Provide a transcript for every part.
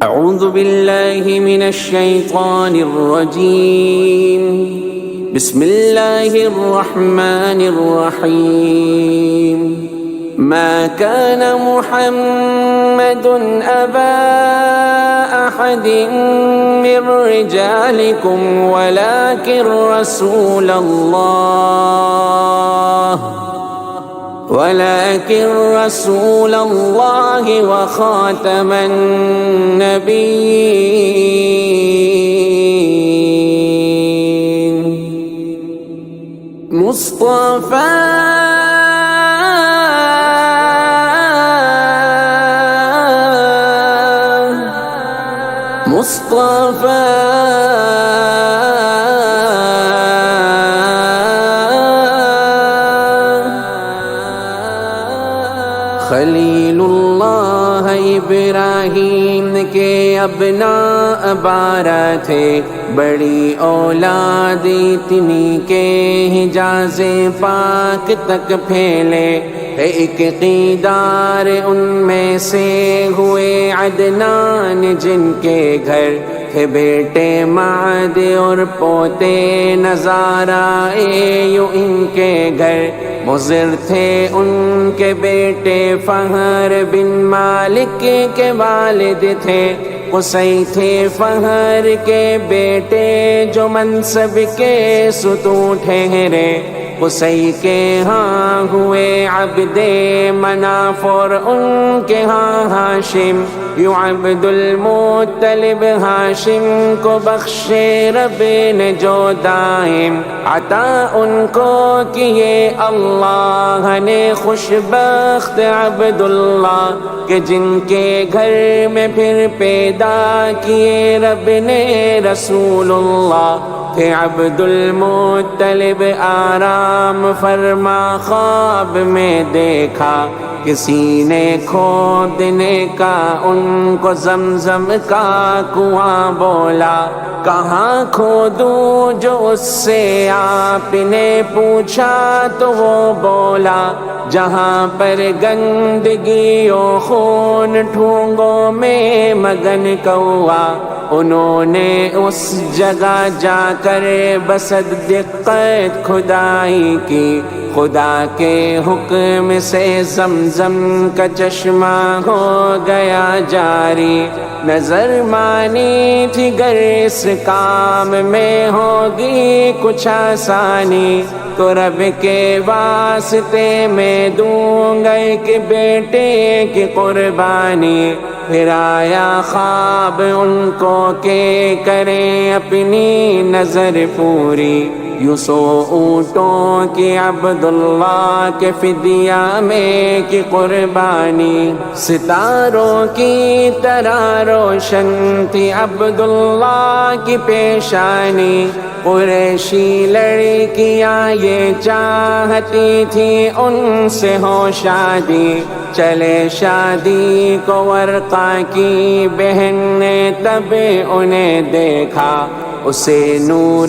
اعوذ باللہ من الشیطان الرجیم بسم اللہ الرحمن الرحیم ما كان محمد أبا أحد من رجالكم ولكن رسول الله وخاتم النبيين مصطفى خلیل اللہ ابراہیم کے ابناء بارہ تھے، بڑی اولاد اتنی کے حجاز پاک تک پھیلے، ایک قیدار ان میں سے ہوئے عدنان، جن کے گھر تھے بیٹے معد اور پوتے نظارہ، یوں ان کے گھر مضر تھے ان کے بیٹے، فہر بن مالک کے والد تھے، قصی تھے فہر کے بیٹے، جو منصب کے ستون ٹھہرے، قصی کے ہاں ہوئے عبد مناف اور ان کے ہاں ہاشم، یوں عبد المطلب ہاشم کو بخشے رب نے جو دائم، عطا ان کو کیے اللہ نے خوشبخت عبداللہ، کہ جن کے گھر میں پھر پیدا کیے رب نے رسول اللہ، تھے عبد المطلب آرام فرما، خواب میں دیکھا کسی نے کھودنے کا ان کو زمزم کا کنواں، بولا کہاں کھودوں جو اس سے آپ نے پوچھا، تو وہ بولا جہاں پر گندگی و خون ٹھونگوں میں مگن کوا، انہوں نے اس جگہ جا کر بسد دقت کھدائی کی، خدا کے حکم سے زمزم کا چشمہ ہو گیا جاری، نظر مانی تھی گر اس کام میں ہوگی کچھ آسانی، تو رب کے واسطے میں دوں گا ایک بیٹے کی قربانی، پھر آیا خواب ان کو کہ کریں اپنی نظر پوری، یوں سو اونٹوں کی عبداللہ کے فدیہ میں کی قربانی، ستاروں کی طرح روشن تھی عبداللہ کی پیشانی، قریشی لڑکیاں یہ چاہتی تھی ان سے ہو شادی، چلے شادی کو ورقہ کی بہن نے تب انہیں دیکھا، اسے نور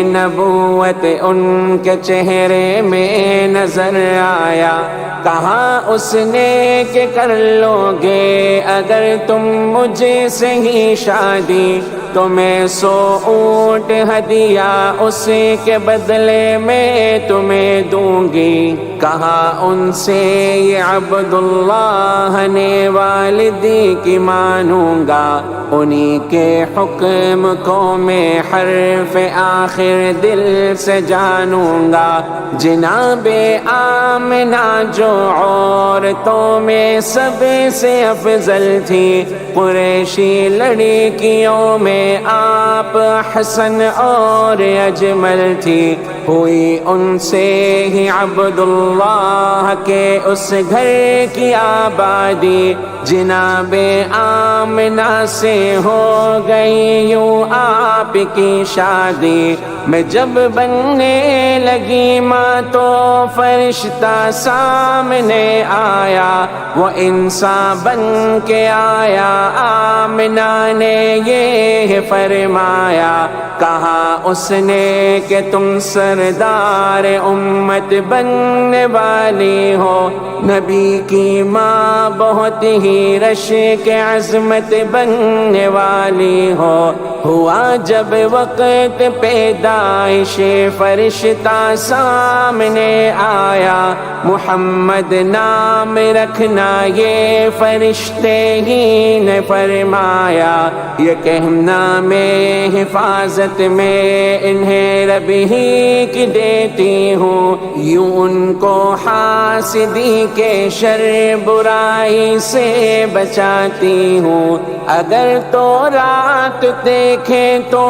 نبوت ان کے چہرے میں نظر آیا، کہا اس نے کہ کر لو گے اگر تم مجھ سے ہی شادی، تو میں 100 اونٹ ہدیہ اس کے بدلے میں تمہیں دوں گی، کہا ان سے یہ عبداللہ نے والدی کی مانوں گا، انہی کے حکم کو میں حرف آخر دل سے جانوں گا، جناب آمنہ جو عورتوں میں سب سے افضل تھی، قریشی لڑکیوں میں آپ حسن اور اجمل تھی، ہوئی ان سے ہی عبداللہ کے اس گھر کی آبادی، جناب آمنہ سے ہو گئی یوں آپ کی شادی، میں جب بننے لگی ماں تو فرشتہ سامنے آیا، وہ انسان بن کے آیا، آمنہ نے یہ فرمایا کہا اس نے کہ تم سردار امت بننے والی ہو، نبی کی ماں بہت ہی رشک عظمت بننے والی ہو۔ ہوا جب وقت پیدائش فرشتہ سامنے آیا، محمد نام رکھنا یہ فرشتے ہی نے فرمایا، یہ کہنا میں حفاظت میں انہیں رب ہی کی دیتی ہوں، یوں ان کو حاسدی کے شر برائی سے بچاتی ہوں۔ اگر تو رات دیکھیں تو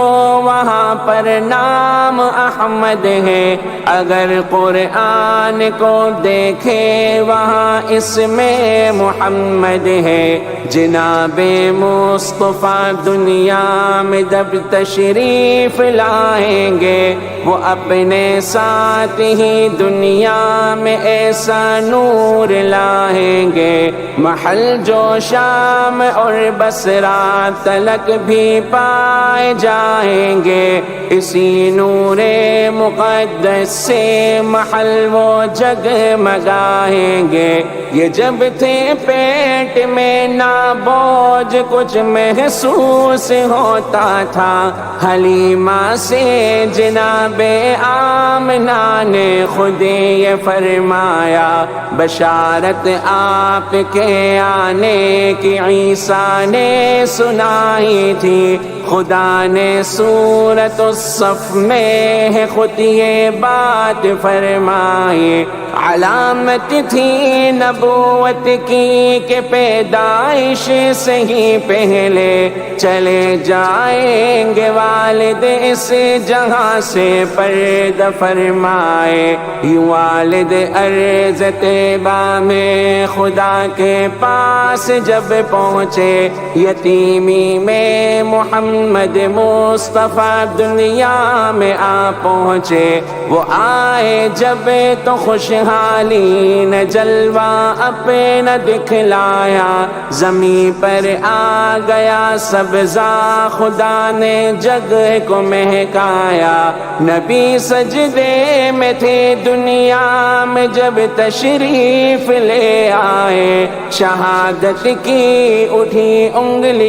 وہاں پر نام احمد ہے، اگر قرآن کو دیکھیں وہاں اس میں محمد ہے۔ جناب مصطفیٰ دنیا میں جب تشریف لائیں گے، وہ اپنے ساتھ ہی دنیا میں ایسا نور لائیں گے، محل جو شام اور بصرہ تلک بھی پائے جائیں گے، اسی نور مقدس سے محل وہ جگمگائیں گے۔ یہ جب تھے پیٹ میں نہ بوجھ کچھ محسوس ہوتا تھا، حلیمہ سے جناب آمنہ نے خود یہ فرمایا، بشارت آپ کے آنے کی عیسیٰ نے سنائی تھی، خدا نے سورۃ الصف میں ہے خود یہ بات فرمائی۔ علامت تھی نبوت کی کہ پیدائش سے ہی پہلے چلے جائیں گے والد اس جہاں سے پردہ فرمائے۔ یوں والد عرض طیبہ میں خدا کے پاس جب پہنچے، یتیمی میں محمد مصطفیٰ دنیا میں آ پہنچے۔ وہ آئے جب تو خوشحالی نے جلوہ اپنا دکھلایا، زمین پر آ گیا سبزہ، خدا نے جگ کو مہکایا۔ نبی سجدے میں تھے دنیا میں جب تشریف لے آئے، شہادت کی اٹھی انگلی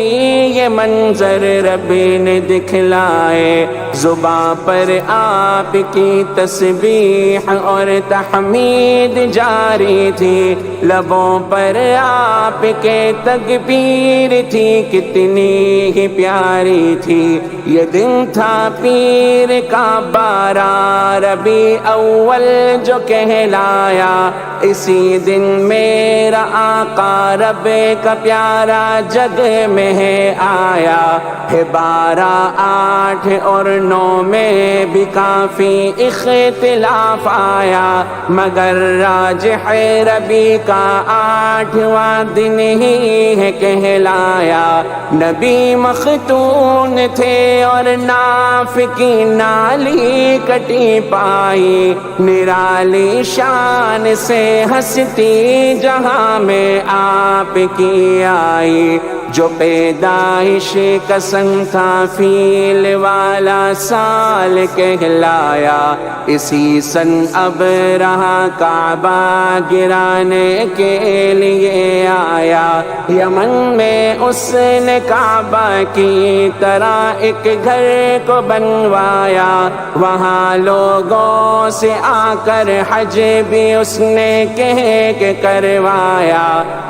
یہ منظر رب نے دکھلائے، زباں پر آپ کی تسبیح اور تحمید جاری تھی، لبوں پر آپ کے تکبیر تھی، کتنی ہی پیاری تھی۔ یہ دن تھا پیر کا 12 ربیع اول جو کہلایا، اسی دن میرا آقا رب کا پیارا جگ میں ہے آیا ہے۔ 12، 8 اور 9 میں بھی کافی اختلاف آیا، مگر راجح ربیع کا 8واں دن ہی ہے کہلایا۔ نبی مختون تھے اور ناف کی نالی کٹی پائی، نرالی شان سے ہستی جہاں میں آپ کی آئی، جو پیدائش کا سن تھا فیل والا سال کہلایا، اسی سن اب رہا کعبہ گرانے کے لیے آیا۔ یمن میں اس نے کعبہ کی طرح ایک گھر کو بنوایا، وہاں لوگوں سے آ کر حج بھی اس نے کہہ کے کروایا۔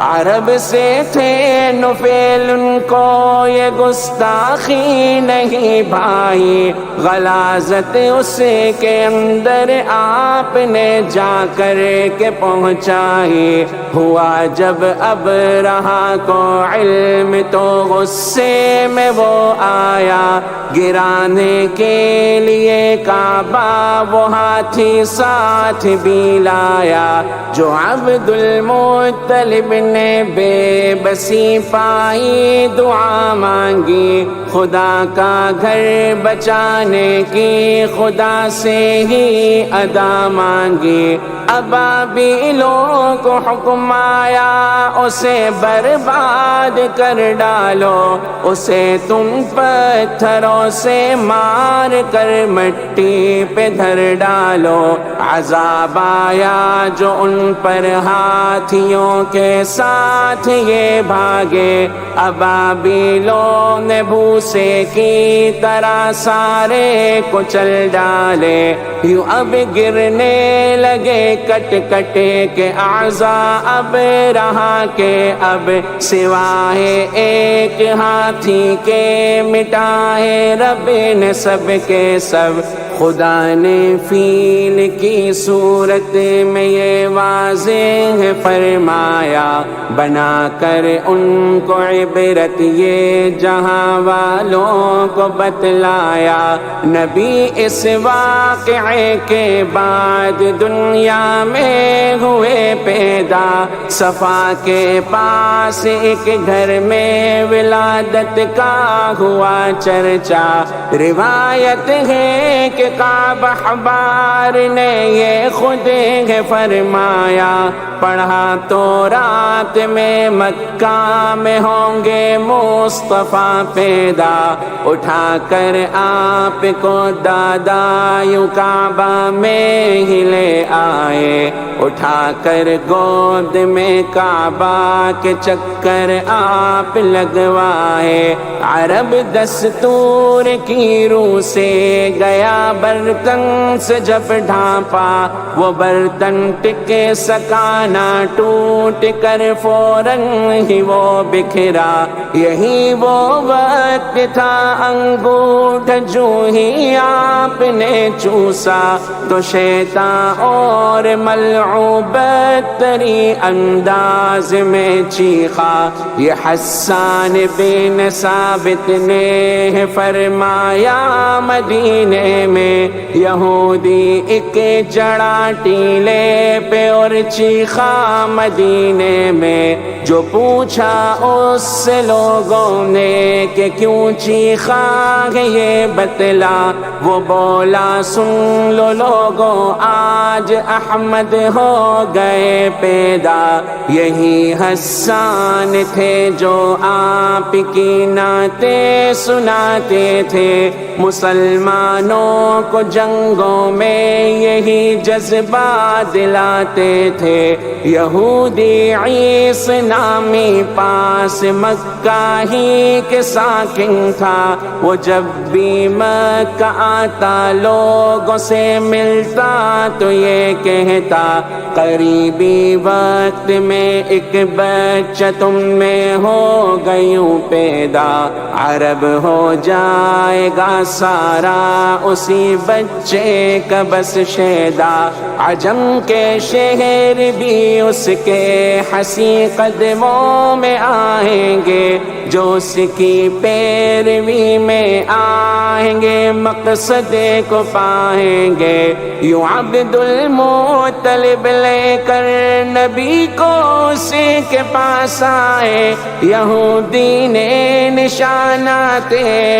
عرب سے تھے نفیل، ان کو یہ گستاخی نہیں بھائی، غلاظت اس کے اندر آپ نے جا کر کے پہنچائی۔ ہوا جب اب رہا کو علم تو غصے میں وہ آیا، گرانے کے لیے کعبہ وہ ہاتھی ساتھ بھی لایا، جو عبد المطلب نے بے بسی پائی آئی دعا مانگی، خدا کا گھر بچانے کی خدا سے ہی ادا مانگی۔ ابابیلوں کو حکم آیا اسے برباد کر ڈالو، اسے تم پتھروں سے مار کر مٹی پہ دھر ڈالو۔ عذاب آیا جو ان پر ہاتھیوں کے ساتھ یہ بھاگے، ابابیلوں نے بھوسے کی طرح سارے کو چل ڈالے۔ یوں اب گرنے لگے کٹ کٹے کے اعضاء، اب رہا کہ اب سوائے ایک ہاتھی کے مٹائے رب نے سب کے سب۔ خدا نے فیل کی صورت میں یہ واضح فرمایا، بنا کر ان کو عبرت یہ جہاں والوں کو بتلایا۔ نبی اس واقعے کے بعد دنیا میں ہوئے پیدا، صفا کے پاس ایک گھر میں ولادت کا ہوا چرچا۔ روایت ہے کہ کعب احبار نے یہ خود فرمایا، پڑھا تو رات میں مکہ میں ہوں گے مصطفیٰ پیدا۔ اٹھا کر آپ کو دادا یوں کعبہ میں ہی لے آئے، اٹھا کر گود میں کعبہ کے چکر آپ لگوائے۔ عرب دستور کی روح سے گیا برتن سے جب ڈھانپا، وہ برتن ٹکے سکا نہ، ٹوٹ کر فوراً ہی وہ بکھرا۔ یہی وہ وقت تھا انگوٹھ جو ہی آپ نے چوسا تو شیطان اور ملعوبت تری انداز میں چیخا۔ یہ حسان بن ثابت نے فرمایا، مدینے میں یہودی ایک چڑھا ٹیلے پہ اور چیخا مدینے میں۔ جو پوچھا اس سے لوگوں نے کہ کیوں چیخا ہے یہ بتلا، وہ بولا سن لو لوگوں آج احمد ہو گئے پیدا۔ یہی حسان تھے جو آپ کی نعتیں سناتے تھے، مسلمانوں کو جنگوں میں یہی جذبہ دلاتے تھے۔ یہودی عیسی نامی پاس مکہ ہی کے ساکن تھا، وہ جب بھی مکہ آتا لوگوں سے ملتا تو یہ کہتا، قریبی وقت میں ایک بچہ تم میں ہو گیوں پیدا۔ عرب ہو جائے گا سارا اسی بچے کا بس شیدا، عجم کے شہر بھی اس کے حسین قدموں میں آئیں گے، جو اس کی پیروی میں آئیں گے مقصد کو پائیں گے۔ یوں عبد المطلب لے کر نبی کو اسی کے پاس آئے، یہودی نے نشانات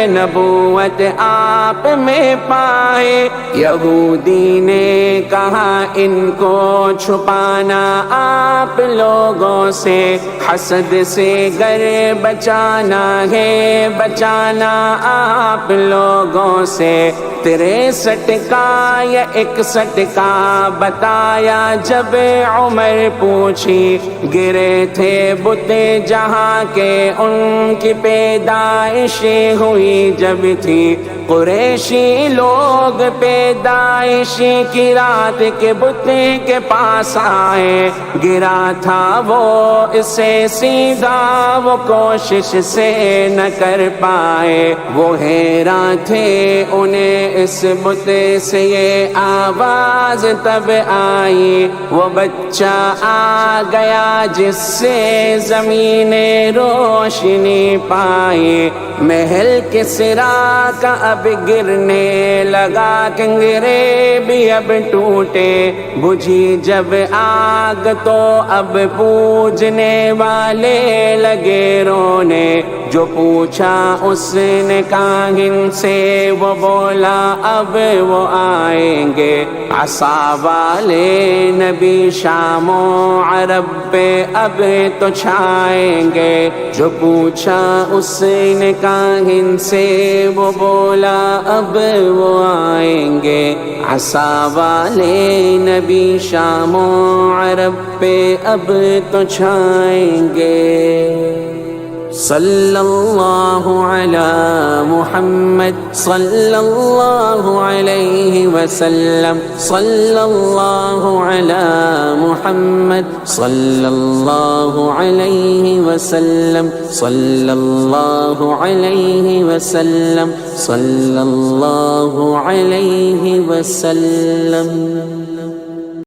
نبوت آپ میں پائے۔ یہودی نے کہا ان کو چھپانا آپ لوگوں سے، حسد سے گر بچانا ہے بچانا آپ لوگوں سے۔ 63 کا یا 61 کا بتایا جب عمر پوچھی، گرے تھے بت جہاں کے ان کی پیدائش ہوئی جب تھی۔ قریشی لوگ پیدائش کی رات کے بت کے پاس آئے، گرا تھا وہ اسے سیدھا وہ کوشش سے نہ کر پائے۔ وہ حیران تھے انہیں اس بت سے یہ آواز تب آئی، وہ بچہ آ گیا جس سے زمین روشنی پائے، محل کسریٰ کا اب گرنے لگا، کنگرے بھی اب ٹوٹے، بجھی جب آگ تو اب پوجنے والے لگے رونے، جو پوچھا اس نے کاہن سے وہ بولا اب وہ آئیں گے، عصا والے نبی شام و عرب پہ اب تو چھائیں گے، جو پوچھا اس نے کاہن سے وہ بولا اب وہ آئیں گے، عصا والے نبی شام و عرب پہ اب تو چھائیں گے۔ صلی اللہ علی محمد صلی اللہ علیہ وسلم، صلی اللہ علی محمد صلی اللہ علیہ وسلم، صلی اللہ علیہ وسلم، صلی اللہ علیہ وسلم۔